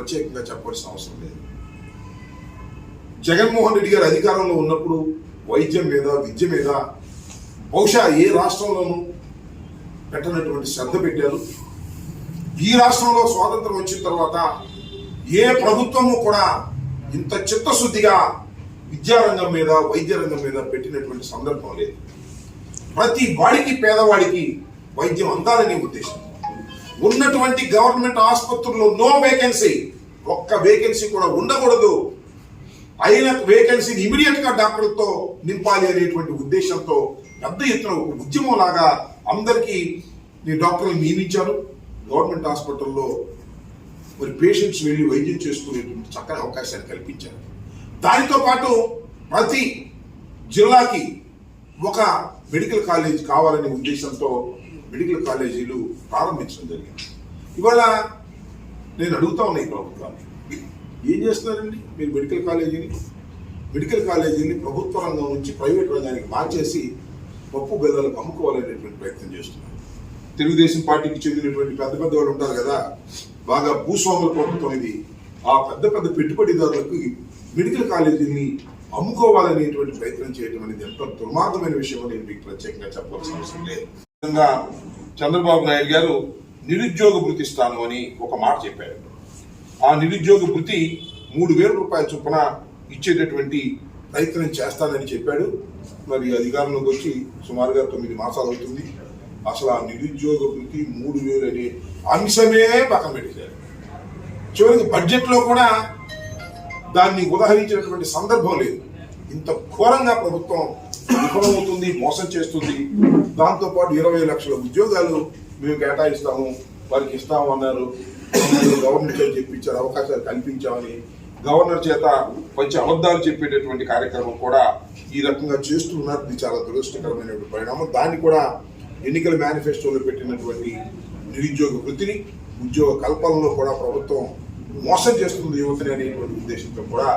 ప్రత్యేకంగా చెప్పాల్సిన అవసరం లేదు. జగన్మోహన్ రెడ్డి గారు అధికారంలో ఉన్నప్పుడు వైద్యం మీద, విద్య మీద బహుశా ఏ రాష్ట్రంలోనూ పెట్టనటువంటి శ్రద్ధ పెట్టారు. ఈ రాష్ట్రంలో స్వాతంత్రం వచ్చిన తర్వాత ఏ ప్రభుత్వము కూడా ఇంత చిత్తశుద్ధిగా విద్యారంగం మీద, వైద్య రంగం మీద పెట్టినటువంటి సందర్భం లేదు. ప్రతి వాడికి, పేదవాడికి వైద్యం అందాలనే ఉద్దేశం. ఉన్నటువంటి గవర్నమెంట్ ఆసుపత్రుల్లో నో వేకెన్సీ, ఒక్క వేకెన్సీ కూడా ఉండకూడదు, అయిన వేకెన్సీని ఇమీడియట్ గా డాక్టర్లతో నింపాలి అనేటువంటి ఉద్దేశంతో పెద్ద ఎత్తున ఒక ఉద్యమం లాగా అందరికీ డాక్టర్లు నియమించారు. గవర్నమెంట్ హాస్పిటల్లో మరి పేషెంట్స్ వెళ్ళి వైద్యం చేసుకునేటువంటి చక్కని అవకాశాన్ని కల్పించారు. దానితో పాటు ప్రతి జిల్లాకి ఒక మెడికల్ కాలేజ్ కావాలనే ఉద్దేశంతో మెడికల్ కాలేజీలు ప్రారంభించడం జరిగింది. ఇవాళ నేను అడుగుతా ఉన్నా ఈ ప్రభుత్వాన్ని, ఏం చేస్తున్నారండి మీరు? మెడికల్ కాలేజీని ప్రభుత్వ రంగం నుంచి ప్రైవేట్ రంగానికి మార్చేసి పప్పు బెల్లాలకు అమ్ముకోవాలనేటువంటి ప్రయత్నం చేస్తున్నారు. తెలుగుదేశం పార్టీకి చెందినటువంటి పెద్ద పెద్ద వాళ్ళు ఉంటారు కదా, బాగా భూస్వాముల ప్రభుత్వం ఇది. ఆ పెద్ద పెద్ద పెట్టుబడిదారులకు మెడికల్ కాలేజీని అమ్ముకోవాలనేటువంటి ప్రయత్నం చేయడం అనేది ఎంత దుర్మార్గమైన విషయం నేను మీకు ప్రత్యేకంగా చెప్పాల్సిన అవసరం లేదు. విధంగా చంద్రబాబు నాయుడు గారు నిరుద్యోగ భృతి ఇస్తాను అని ఒక మాట చెప్పారు. ఆ నిరుద్యోగ భృతి 3,000 రూపాయల చొప్పున ఇచ్చేటటువంటి ప్రయత్నం చేస్తానని చెప్పాడు. మరి అధికారంలోకి వచ్చి సుమారుగా 9 మాసాలు అవుతుంది. అసలు ఆ నిరుద్యోగ భృతి 3,000 అనే అంశమే పక్కన పెట్టారు. చివరికి బడ్జెట్లో కూడా దాన్ని ఉదహరించినటువంటి సందర్భం లేదు. ఇంత ఘోరంగా ప్రభుత్వం విఫలమవుతుంది, మోసం చేస్తుంది. దాంతోపాటు 20 లక్షల ఉద్యోగాలు మేము కేటాయిస్తాము, వారికి ఇస్తాము అన్నారు. గవర్నర్ చేత చెప్పించారు, అవకాశాలు కల్పించామని గవర్నర్ చేత మంచి అబద్ధాలు చెప్పేటటువంటి కార్యక్రమం కూడా ఈ రకంగా చేస్తున్నారు. ఇది చాలా దురదృష్టకరమైనటువంటి పరిణామం. దాన్ని కూడా ఎన్నికల మేనిఫెస్టోలో పెట్టినటువంటి నిరుద్యోగ వృత్తిని, ఉద్యోగ కల్పనలో కూడా ప్రభుత్వం మోసం చేస్తుంది యువతని అనేటువంటి ఉద్దేశంతో కూడా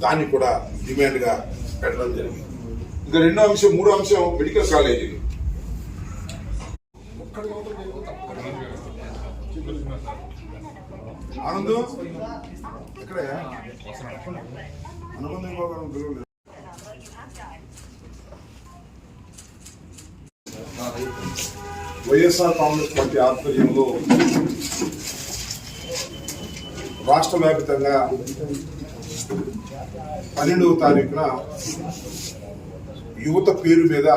దాన్ని కూడా డిమాండ్గా పెట్టడం జరిగింది. ఇంకా మూడో అంశం మెడికల్ కాలేజీలు. ఆనందం ఎక్కడ అనుబంధం వైఎస్ఆర్ కాంగ్రెస్ పార్టీ ఆధ్వర్యంలో రాష్ట్ర వ్యాప్తంగా 12వ తారీఖున యువత పేరు మీద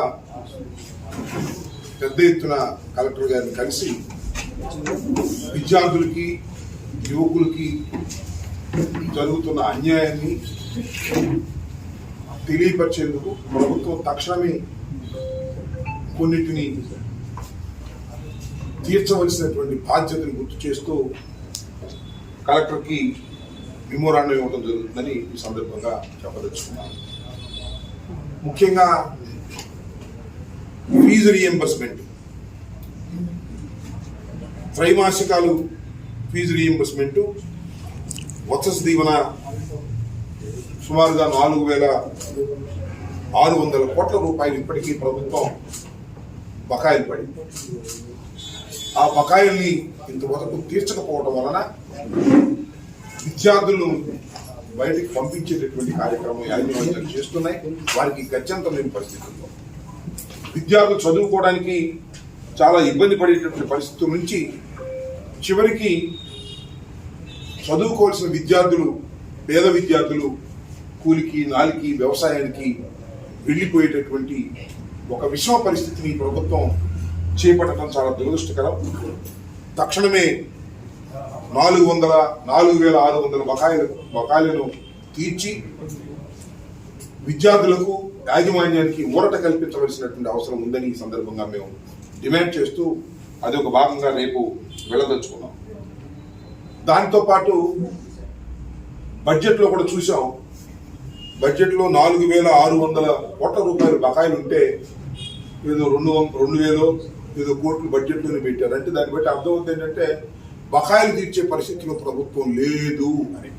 పెద్ద ఎత్తున కలెక్టర్ గారిని కలిసి విద్యార్థులకి, యువకులకి జరుగుతున్న అన్యాయాన్ని తెలియపరిచేందుకు ప్రభుత్వం తక్షణమే కొన్నిటిని తీర్చవలసినటువంటి బాధ్యతను గుర్తు చేస్తూ కలెక్టర్కి మెమోరాండం ఇవ్వడం జరుగుతుందని ఈ సందర్భంగా చెప్పదలుచుకున్నాను. ముఖ్యంగా ఫీజు రీఎంబర్స్మెంట్, త్రైమాసికాలు ఫీజు రీఎంబర్స్మెంట్, వత్స దీవెన సుమారుగా 4,600 కోట్ల రూపాయలు ఇప్పటికీ ప్రభుత్వం బకాయిలు పడింది. ఆ బకాయిల్ని ఇంతవరకు తీర్చకపోవడం వలన విద్యార్థులను బయటికి పంపించేటటువంటి కార్యక్రమం యాజమాన్యాలు చేస్తున్నాయి. వారికి గత్యంతరం లేని పరిస్థితుల్లో విద్యార్థులు చదువుకోవడానికి చాలా ఇబ్బంది పడేటటువంటి పరిస్థితుల నుంచి చివరికి చదువుకోవాల్సిన విద్యార్థులు, పేద విద్యార్థులు కూలికి, నాలికి, వ్యవసాయానికి వెళ్ళిపోయేటటువంటి ఒక విషమ పరిస్థితిని ప్రభుత్వం చేపట్టడం చాలా దురదృష్టకరం. తక్షణమే 4,600 బకాయిలను తీర్చి విద్యార్థులకు, యాజమాన్యానికి ఊరట కల్పించవలసినటువంటి అవసరం ఉందని ఈ సందర్భంగా మేము డిమాండ్ చేస్తూ అది ఒక భాగంగా రేపు వెళ్ళదలుచుకున్నాం. దాంతో పాటు బడ్జెట్లో కూడా చూసాం. బడ్జెట్లో 4,600 కోట్ల రూపాయలు బకాయిలు ఉంటే ఏదో 2,000 ఏదో కోట్లు బడ్జెట్లోనే పెట్టారు. అంటే దాన్ని బట్టి అర్థం అవుతుంది ఏంటంటే బకాయిలు తీర్చే పరిస్థితిలో ప్రభుత్వం లేదు అని.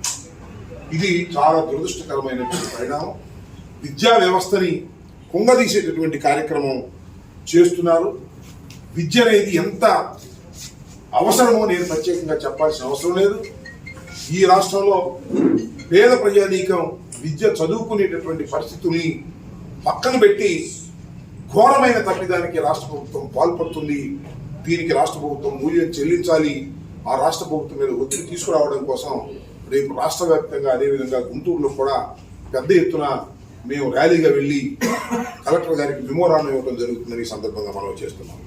ఇది చాలా దురదృష్టకరమైనటువంటి పరిణామం. విద్యా వ్యవస్థని కుంగదీసేటటువంటి కార్యక్రమం చేస్తున్నారు. విద్య అనేది ఎంత అవసరమో నేను ప్రత్యేకంగా చెప్పాల్సిన అవసరం లేదు. ఈ రాష్ట్రంలో పేద ప్రజానీకం విద్య చదువుకునేటటువంటి పరిస్థితుల్ని పక్కన పెట్టి ఘోరమైన తప్పిదానికి రాష్ట్ర ప్రభుత్వం పాల్పడుతుంది. దీనికి రాష్ట్ర ప్రభుత్వం మూల్యం చెల్లించాలి. ఆ రాష్ట్ర ప్రభుత్వం మీద ఒత్తిడి తీసుకురావడం కోసం రేపు రాష్ట్ర వ్యాప్తంగా అదేవిధంగా గుంటూరులో కూడా పెద్ద ఎత్తున మేము ర్యాలీగా వెళ్ళి కలెక్టర్ గారికి మెమోరాండం ఇవ్వడం జరుగుతుందని ఈ సందర్భంగా మనం చేస్తున్నాం.